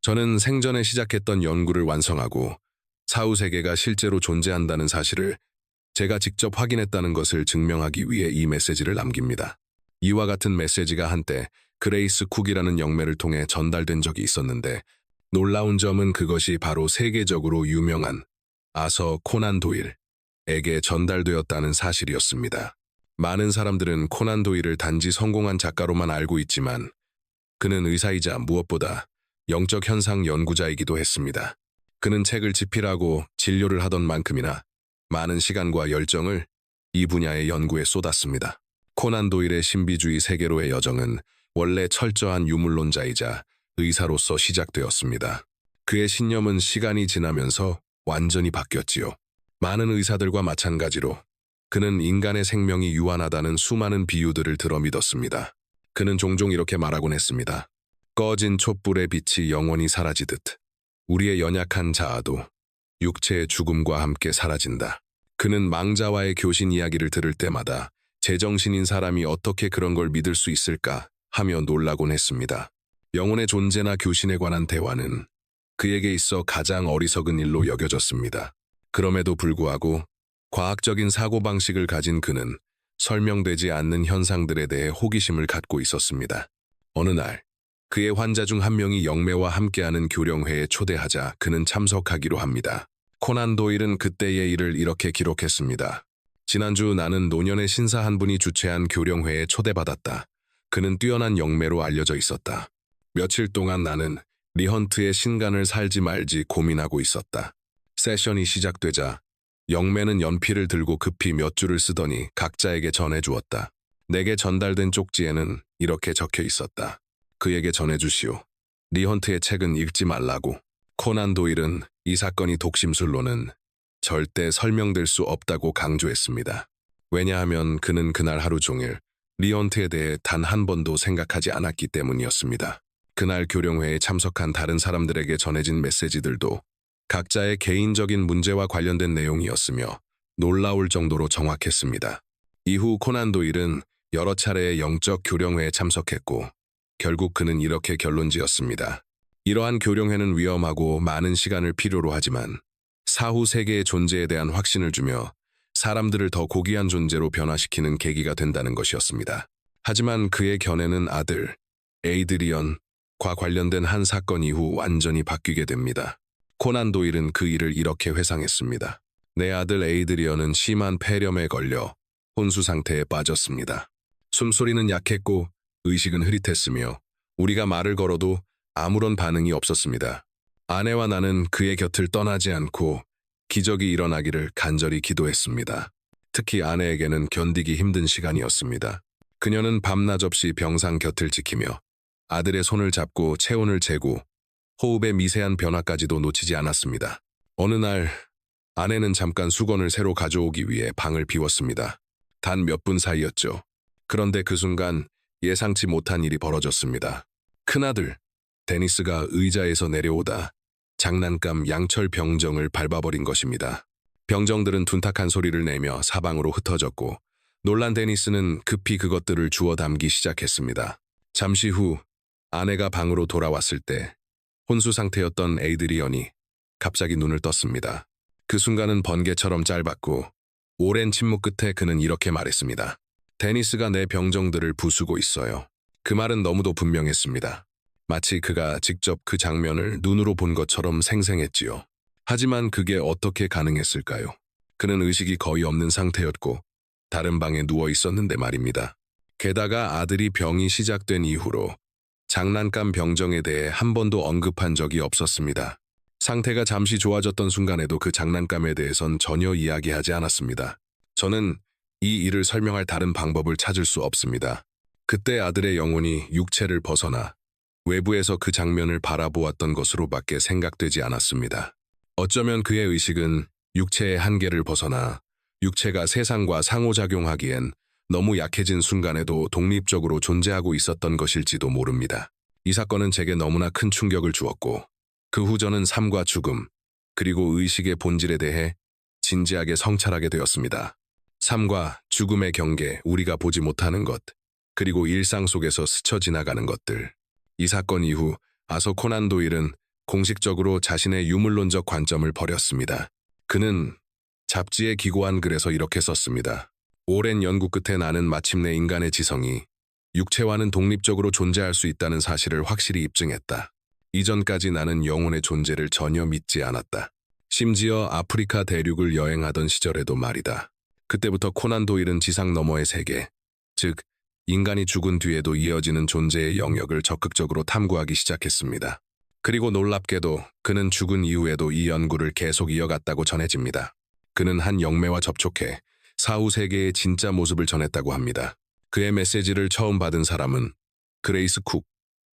저는 생전에 시작했던 연구를 완성하고 사후 세계가 실제로 존재한다는 사실을 제가 직접 확인했다는 것을 증명하기 위해 이 메시지를 남깁니다. 이와 같은 메시지가 한때 그레이스 쿡이라는 영매를 통해 전달된 적이 있었는데 놀라운 점은 그것이 바로 세계적으로 유명한 아서 코난 도일에게 전달되었다는 사실이었습니다. 많은 사람들은 코난 도일을 단지 성공한 작가로만 알고 있지만 그는 의사이자 무엇보다 영적 현상 연구자이기도 했습니다. 그는 책을 집필하고 진료를 하던 만큼이나 많은 시간과 열정을 이 분야의 연구에 쏟았습니다. 코난 도일의 신비주의 세계로의 여정은 원래 철저한 유물론자이자 의사로서 시작되었습니다. 그의 신념은 시간이 지나면서 완전히 바뀌었지요. 많은 의사들과 마찬가지로 그는 인간의 생명이 유한하다는 수많은 비유들을 들어 믿었습니다. 그는 종종 이렇게 말하곤 했습니다. 꺼진 촛불의 빛이 영원히 사라지듯 우리의 연약한 자아도 육체의 죽음과 함께 사라진다. 그는 망자와의 교신 이야기를 들을 때마다 제정신인 사람이 어떻게 그런 걸 믿을 수 있을까 하며 놀라곤 했습니다. 영혼의 존재나 교신에 관한 대화는 그에게 있어 가장 어리석은 일로 여겨졌습니다. 그럼에도 불구하고 과학적인 사고방식을 가진 그는 설명되지 않는 현상들에 대해 호기심을 갖고 있었습니다. 어느 날 그의 환자 중 한 명이 영매와 함께하는 교령회에 초대하자 그는 참석하기로 합니다. 코난 도일은 그때의 일을 이렇게 기록했습니다. 지난주 나는 노년의 신사 한 분이 주최한 교령회에 초대받았다. 그는 뛰어난 영매로 알려져 있었다. 며칠 동안 나는 리헌트의 신간을 살지 말지 고민하고 있었다. 세션이 시작되자 영매는 연필을 들고 급히 몇 줄을 쓰더니 각자에게 전해주었다. 내게 전달된 쪽지에는 이렇게 적혀 있었다. 그에게 전해주시오. 리헌트의 책은 읽지 말라고. 코난 도일은 이 사건이 독심술로는 절대 설명될 수 없다고 강조했습니다. 왜냐하면 그는 그날 하루 종일 리헌트에 대해 단 한 번도 생각하지 않았기 때문이었습니다. 그날 교령회에 참석한 다른 사람들에게 전해진 메시지들도 각자의 개인적인 문제와 관련된 내용이었으며 놀라울 정도로 정확했습니다. 이후 코난 도일은 여러 차례의 영적 교령회에 참석했고 결국 그는 이렇게 결론지었습니다. 이러한 교령회는 위험하고 많은 시간을 필요로 하지만 사후 세계의 존재에 대한 확신을 주며 사람들을 더 고귀한 존재로 변화시키는 계기가 된다는 것이었습니다. 하지만 그의 견해는 아들 에이드리언과 관련된 한 사건 이후 완전히 바뀌게 됩니다. 코난 도일은 그 일을 이렇게 회상했습니다. 내 아들 에이드리언은 심한 폐렴에 걸려 혼수 상태에 빠졌습니다. 숨소리는 약했고 의식은 흐릿했으며 우리가 말을 걸어도 아무런 반응이 없었습니다. 아내와 나는 그의 곁을 떠나지 않고 기적이 일어나기를 간절히 기도했습니다. 특히 아내에게는 견디기 힘든 시간이었습니다. 그녀는 밤낮 없이 병상 곁을 지키며 아들의 손을 잡고 체온을 재고 호흡의 미세한 변화까지도 놓치지 않았습니다. 어느 날 아내는 잠깐 수건을 새로 가져오기 위해 방을 비웠습니다. 단 몇 분 사이였죠. 그런데 그 순간 예상치 못한 일이 벌어졌습니다. 큰아들 데니스가 의자에서 내려오다 장난감 양철 병정을 밟아버린 것입니다. 병정들은 둔탁한 소리를 내며 사방으로 흩어졌고 놀란 데니스는 급히 그것들을 주워 담기 시작했습니다. 잠시 후 아내가 방으로 돌아왔을 때 혼수 상태였던 에이드리언이 갑자기 눈을 떴습니다. 그 순간은 번개처럼 짧았고 오랜 침묵 끝에 그는 이렇게 말했습니다. 데니스가 내 병정들을 부수고 있어요. 그 말은 너무도 분명했습니다. 마치 그가 직접 그 장면을 눈으로 본 것처럼 생생했지요. 하지만 그게 어떻게 가능했을까요? 그는 의식이 거의 없는 상태였고 다른 방에 누워 있었는데 말입니다. 게다가 아들이 병이 시작된 이후로 장난감 병정에 대해 한 번도 언급한 적이 없었습니다. 상태가 잠시 좋아졌던 순간에도 그 장난감에 대해선 전혀 이야기하지 않았습니다. 저는 이 일을 설명할 다른 방법을 찾을 수 없습니다. 그때 아들의 영혼이 육체를 벗어나 외부에서 그 장면을 바라보았던 것으로밖에 생각되지 않았습니다. 어쩌면 그의 의식은 육체의 한계를 벗어나 육체가 세상과 상호작용하기엔 너무 약해진 순간에도 독립적으로 존재하고 있었던 것일지도 모릅니다. 이 사건은 제게 너무나 큰 충격을 주었고 그 후 저는 삶과 죽음, 그리고 의식의 본질에 대해 진지하게 성찰하게 되었습니다. 삶과 죽음의 경계, 우리가 보지 못하는 것, 그리고 일상 속에서 스쳐 지나가는 것들. 이 사건 이후 아서 코난 도일은 공식적으로 자신의 유물론적 관점을 버렸습니다. 그는 잡지에 기고한 글에서 이렇게 썼습니다. 오랜 연구 끝에 나는 마침내 인간의 지성이 육체와는 독립적으로 존재할 수 있다는 사실을 확실히 입증했다. 이전까지 나는 영혼의 존재를 전혀 믿지 않았다. 심지어 아프리카 대륙을 여행하던 시절에도 말이다. 그때부터 코난 도일은 지상 너머의 세계, 즉 인간이 죽은 뒤에도 이어지는 존재의 영역을 적극적으로 탐구하기 시작했습니다. 그리고 놀랍게도 그는 죽은 이후에도 이 연구를 계속 이어갔다고 전해집니다. 그는 한 영매와 접촉해 사후 세계의 진짜 모습을 전했다고 합니다. 그의 메시지를 처음 받은 사람은 그레이스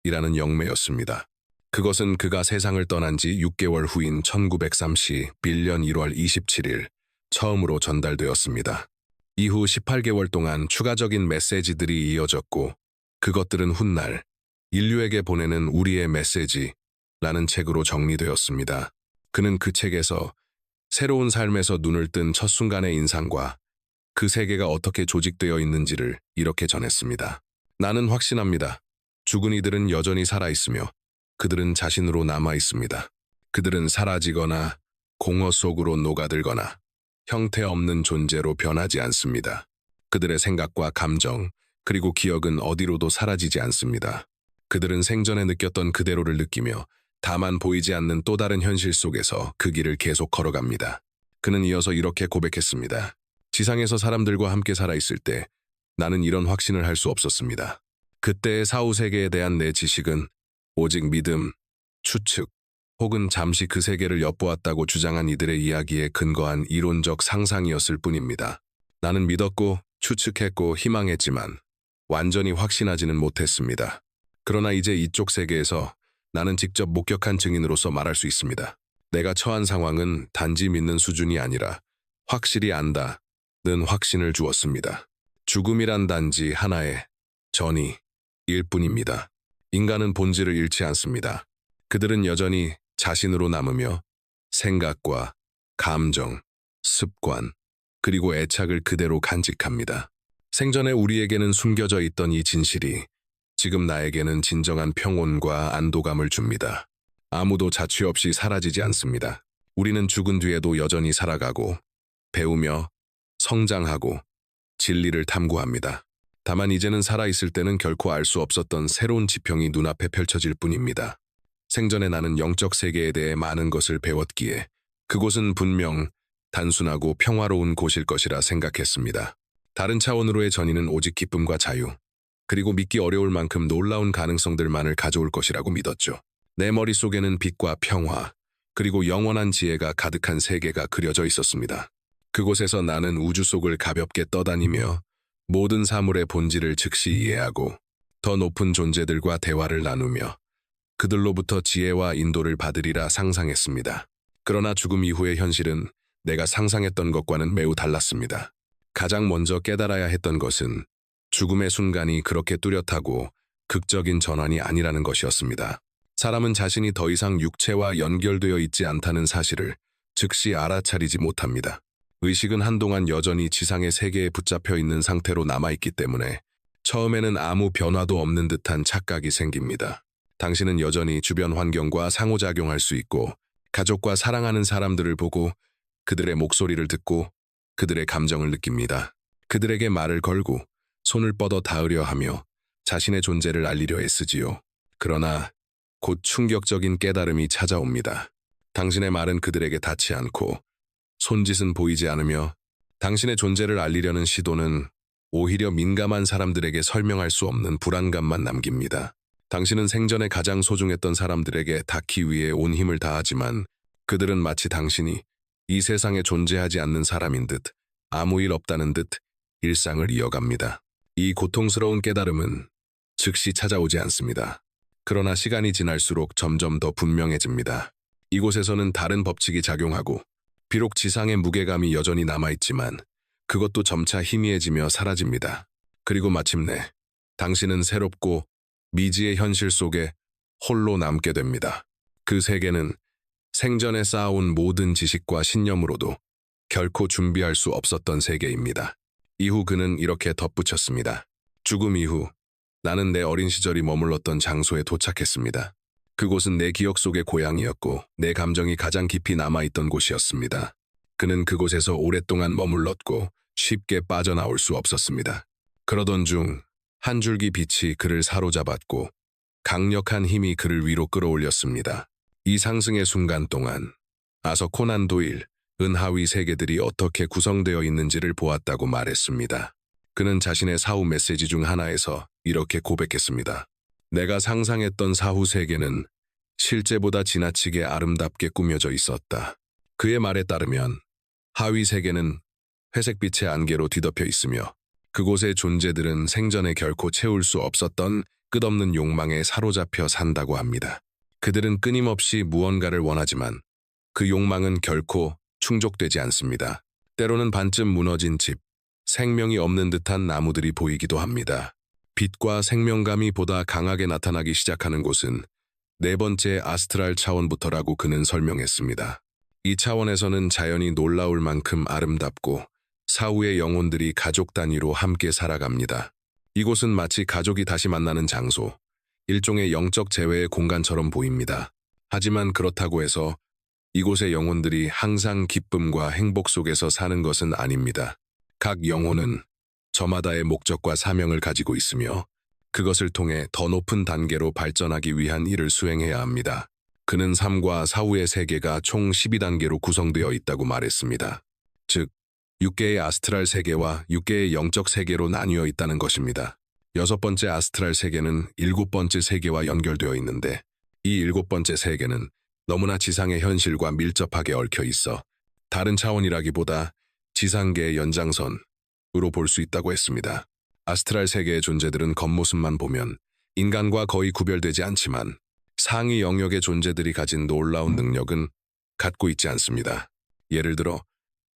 쿡이라는 영매였습니다. 그것은 그가 세상을 떠난 지 6개월 후인 1931년 1월 27일 처음으로 전달되었습니다. 이후 18개월 동안 추가적인 메시지들이 이어졌고 그것들은 훗날 인류에게 보내는 우리의 메시지라는 책으로 정리되었습니다. 그는 그 책에서 새로운 삶에서 눈을 뜬 첫 순간의 인상과 그 세계가 어떻게 조직되어 있는지를 이렇게 전했습니다. 나는 확신합니다. 죽은 이들은 여전히 살아있으며 그들은 자신으로 남아있습니다. 그들은 사라지거나 공허 속으로 녹아들거나 형태없는 존재로 변하지 않습니다. 그들의 생각과 감정, 그리고 기억은 어디로도 사라지지 않습니다. 그들은 생전에 느꼈던 그대로를 느끼며 다만 보이지 않는 또 다른 현실 속에서 그 길을 계속 걸어갑니다. 그는 이어서 이렇게 고백했습니다. 지상에서 사람들과 함께 살아있을 때 나는 이런 확신을 할 수 없었습니다. 그때의 사후 세계에 대한 내 지식은 오직 믿음, 추측, 혹은 잠시 그 세계를 엿보았다고 주장한 이들의 이야기에 근거한 이론적 상상이었을 뿐입니다. 나는 믿었고 추측했고 희망했지만 완전히 확신하지는 못했습니다. 그러나 이제 이쪽 세계에서 나는 직접 목격한 증인으로서 말할 수 있습니다. 내가 처한 상황은 단지 믿는 수준이 아니라 확실히 안다는 확신을 주었습니다. 죽음이란 단지 하나의 전이일 뿐입니다. 인간은 본질을 잃지 않습니다. 그들은 여전히 자신으로 남으며 생각과 감정, 습관, 그리고 애착을 그대로 간직합니다. 생전에 우리에게는 숨겨져 있던 이 진실이 지금 나에게는 진정한 평온과 안도감을 줍니다. 아무도 자취 없이 사라지지 않습니다. 우리는 죽은 뒤에도 여전히 살아가고 배우며 성장하고 진리를 탐구합니다. 다만 이제는 살아있을 때는 결코 알 수 없었던 새로운 지평이 눈앞에 펼쳐질 뿐입니다. 생전에 나는 영적 세계에 대해 많은 것을 배웠기에 그곳은 분명 단순하고 평화로운 곳일 것이라 생각했습니다. 다른 차원으로의 전이는 오직 기쁨과 자유, 그리고 믿기 어려울 만큼 놀라운 가능성들만을 가져올 것이라고 믿었죠. 내 머릿속에는 빛과 평화, 그리고 영원한 지혜가 가득한 세계가 그려져 있었습니다. 그곳에서 나는 우주 속을 가볍게 떠다니며 모든 사물의 본질을 즉시 이해하고 더 높은 존재들과 대화를 나누며 그들로부터 지혜와 인도를 받으리라 상상했습니다. 그러나 죽음 이후의 현실은 내가 상상했던 것과는 매우 달랐습니다. 가장 먼저 깨달아야 했던 것은 죽음의 순간이 그렇게 뚜렷하고 극적인 전환이 아니라는 것이었습니다. 사람은 자신이 더 이상 육체와 연결되어 있지 않다는 사실을 즉시 알아차리지 못합니다. 의식은 한동안 여전히 지상의 세계에 붙잡혀 있는 상태로 남아있기 때문에 처음에는 아무 변화도 없는 듯한 착각이 생깁니다. 당신은 여전히 주변 환경과 상호작용할 수 있고 가족과 사랑하는 사람들을 보고 그들의 목소리를 듣고 그들의 감정을 느낍니다. 그들에게 말을 걸고 손을 뻗어 닿으려 하며 자신의 존재를 알리려 애쓰지요. 그러나 곧 충격적인 깨달음이 찾아옵니다. 당신의 말은 그들에게 닿지 않고 손짓은 보이지 않으며 당신의 존재를 알리려는 시도는 오히려 민감한 사람들에게 설명할 수 없는 불안감만 남깁니다. 당신은 생전에 가장 소중했던 사람들에게 닿기 위해 온 힘을 다하지만 그들은 마치 당신이 이 세상에 존재하지 않는 사람인 듯 아무 일 없다는 듯 일상을 이어갑니다. 이 고통스러운 깨달음은 즉시 찾아오지 않습니다. 그러나 시간이 지날수록 점점 더 분명해집니다. 이곳에서는 다른 법칙이 작용하고 비록 지상의 무게감이 여전히 남아있지만 그것도 점차 희미해지며 사라집니다. 그리고 마침내 당신은 새롭고 미지의 현실 속에 홀로 남게 됩니다. 그 세계는 생전에 쌓아온 모든 지식과 신념으로도 결코 준비할 수 없었던 세계입니다. 이후 그는 이렇게 덧붙였습니다. 죽음 이후 나는 내 어린 시절이 머물렀던 장소에 도착했습니다. 그곳은 내 기억 속의 고향이었고 내 감정이 가장 깊이 남아있던 곳이었습니다. 그는 그곳에서 오랫동안 머물렀고 쉽게 빠져나올 수 없었습니다. 그러던 중 한 줄기 빛이 그를 사로잡았고 강력한 힘이 그를 위로 끌어올렸습니다. 이 상승의 순간 동안 아서 코난 도일, 은하위 세계들이 어떻게 구성되어 있는지를 보았다고 말했습니다. 그는 자신의 사후 메시지 중 하나에서 이렇게 고백했습니다. 내가 상상했던 사후 세계는 실제보다 지나치게 아름답게 꾸며져 있었다. 그의 말에 따르면 하위 세계는 회색빛의 안개로 뒤덮여 있으며 그곳의 존재들은 생전에 결코 채울 수 없었던 끝없는 욕망에 사로잡혀 산다고 합니다. 그들은 끊임없이 무언가를 원하지만 그 욕망은 결코 충족되지 않습니다. 때로는 반쯤 무너진 집, 생명이 없는 듯한 나무들이 보이기도 합니다. 빛과 생명감이 보다 강하게 나타나기 시작하는 곳은 네 번째 아스트랄 차원부터라고 그는 설명했습니다. 이 차원에서는 자연이 놀라울 만큼 아름답고 사후의 영혼들이 가족 단위로 함께 살아갑니다. 이곳은 마치 가족이 다시 만나는 장소, 일종의 영적 재회의 공간처럼 보입니다. 하지만 그렇다고 해서 이곳의 영혼들이 항상 기쁨과 행복 속에서 사는 것은 아닙니다. 각 영혼은 저마다의 목적과 사명을 가지고 있으며 그것을 통해 더 높은 단계로 발전하기 위한 일을 수행해야 합니다. 그는 삶과 사후의 세계가 총 12단계로 구성되어 있다고 말했습니다. 즉, 6개의 아스트랄 세계와 6개의 영적 세계로 나뉘어 있다는 것입니다. 6번째 아스트랄 세계는 7번째 세계와 연결되어 있는데 이 7번째 세계는 너무나 지상의 현실과 밀접하게 얽혀 있어 다른 차원이라기보다 지상계의 연장선으로 볼 수 있다고 했습니다. 아스트랄 세계의 존재들은 겉모습만 보면 인간과 거의 구별되지 않지만 상위 영역의 존재들이 가진 놀라운 능력은 갖고 있지 않습니다. 예를 들어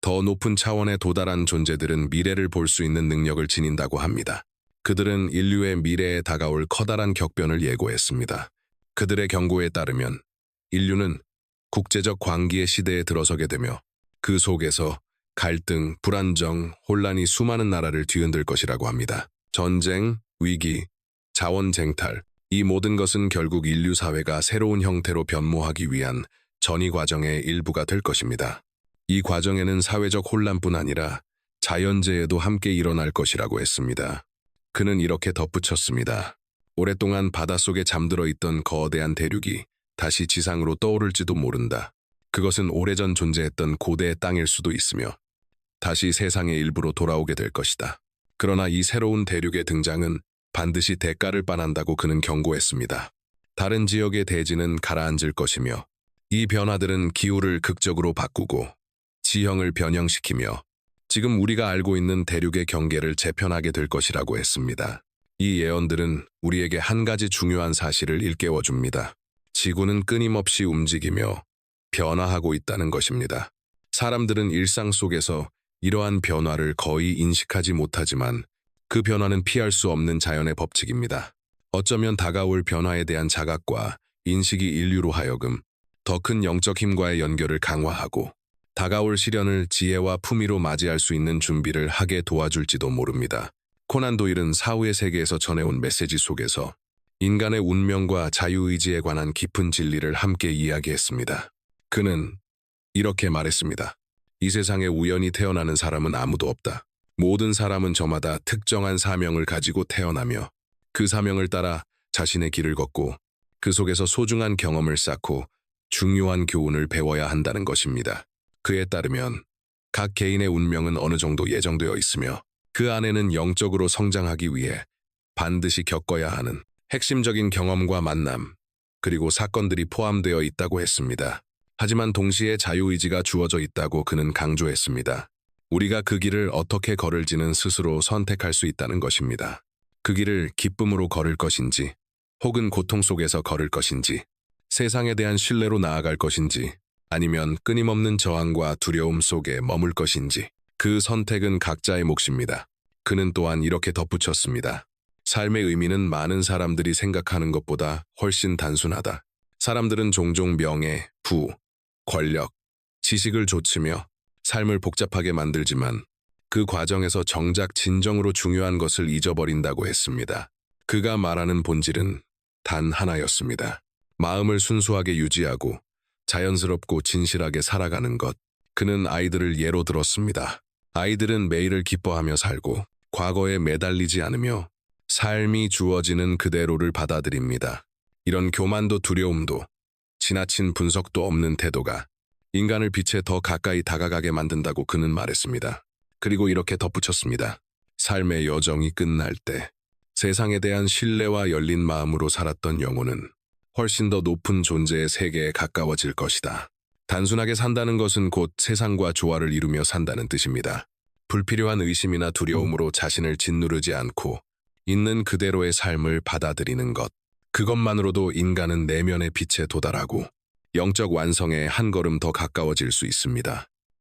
더 높은 차원에 도달한 존재들은 미래를 볼 수 있는 능력을 지닌다고 합니다. 그들은 인류의 미래에 다가올 커다란 격변을 예고했습니다. 그들의 경고에 따르면 인류는 국제적 광기의 시대에 들어서게 되며 그 속에서 갈등, 불안정, 혼란이 수많은 나라를 뒤흔들 것이라고 합니다. 전쟁, 위기, 자원 쟁탈, 이 모든 것은 결국 인류 사회가 새로운 형태로 변모하기 위한 전이 과정의 일부가 될 것입니다. 이 과정에는 사회적 혼란뿐 아니라 자연재해도 함께 일어날 것이라고 했습니다. 그는 이렇게 덧붙였습니다. 오랫동안 바닷속에 잠들어 있던 거대한 대륙이 다시 지상으로 떠오를지도 모른다. 그것은 오래전 존재했던 고대의 땅일 수도 있으며 다시 세상의 일부로 돌아오게 될 것이다. 그러나 이 새로운 대륙의 등장은 반드시 대가를 빤한다고 그는 경고했습니다. 다른 지역의 대지는 가라앉을 것이며 이 변화들은 기후를 극적으로 바꾸고 지형을 변형시키며 지금 우리가 알고 있는 대륙의 경계를 재편하게 될 것이라고 했습니다. 이 예언들은 우리에게 한 가지 중요한 사실을 일깨워줍니다. 지구는 끊임없이 움직이며 변화하고 있다는 것입니다. 사람들은 일상 속에서 이러한 변화를 거의 인식하지 못하지만 그 변화는 피할 수 없는 자연의 법칙입니다. 어쩌면 다가올 변화에 대한 자각과 인식이 인류로 하여금 더 큰 영적 힘과의 연결을 강화하고 다가올 시련을 지혜와 품위로 맞이할 수 있는 준비를 하게 도와줄지도 모릅니다. 코난 도일은 사후의 세계에서 전해온 메시지 속에서 인간의 운명과 자유의지에 관한 깊은 진리를 함께 이야기했습니다. 그는 이렇게 말했습니다. 이 세상에 우연히 태어나는 사람은 아무도 없다. 모든 사람은 저마다 특정한 사명을 가지고 태어나며 그 사명을 따라 자신의 길을 걷고 그 속에서 소중한 경험을 쌓고 중요한 교훈을 배워야 한다는 것입니다. 그에 따르면 각 개인의 운명은 어느 정도 예정되어 있으며 그 안에는 영적으로 성장하기 위해 반드시 겪어야 하는 핵심적인 경험과 만남, 그리고 사건들이 포함되어 있다고 했습니다. 하지만 동시에 자유의지가 주어져 있다고 그는 강조했습니다. 우리가 그 길을 어떻게 걸을지는 스스로 선택할 수 있다는 것입니다. 그 길을 기쁨으로 걸을 것인지, 혹은 고통 속에서 걸을 것인지, 세상에 대한 신뢰로 나아갈 것인지, 아니면 끊임없는 저항과 두려움 속에 머물 것인지, 그 선택은 각자의 몫입니다. 그는 또한 이렇게 덧붙였습니다. 삶의 의미는 많은 사람들이 생각하는 것보다 훨씬 단순하다. 사람들은 종종 명예, 부, 권력, 지식을 좇으며 삶을 복잡하게 만들지만 그 과정에서 정작 진정으로 중요한 것을 잊어버린다고 했습니다. 그가 말하는 본질은 단 하나였습니다. 마음을 순수하게 유지하고 자연스럽고 진실하게 살아가는 것. 그는 아이들을 예로 들었습니다. 아이들은 매일을 기뻐하며 살고 과거에 매달리지 않으며 삶이 주어지는 그대로를 받아들입니다. 이런 교만도 두려움도 지나친 분석도 없는 태도가 인간을 빛에 더 가까이 다가가게 만든다고 그는 말했습니다. 그리고 이렇게 덧붙였습니다. 삶의 여정이 끝날 때 세상에 대한 신뢰와 열린 마음으로 살았던 영혼은 훨씬 더 높은 존재의 세계에 가까워질 것이다. 단순하게 산다는 것은 곧 세상과 조화를 이루며 산다는 뜻입니다. 불필요한 의심이나 두려움으로 자신을 짓누르지 않고 있는 그대로의 삶을 받아들이는 것. 그것만으로도 인간은 내면의 빛에 도달하고 영적 완성에 한 걸음 더 가까워질 수 있습니다.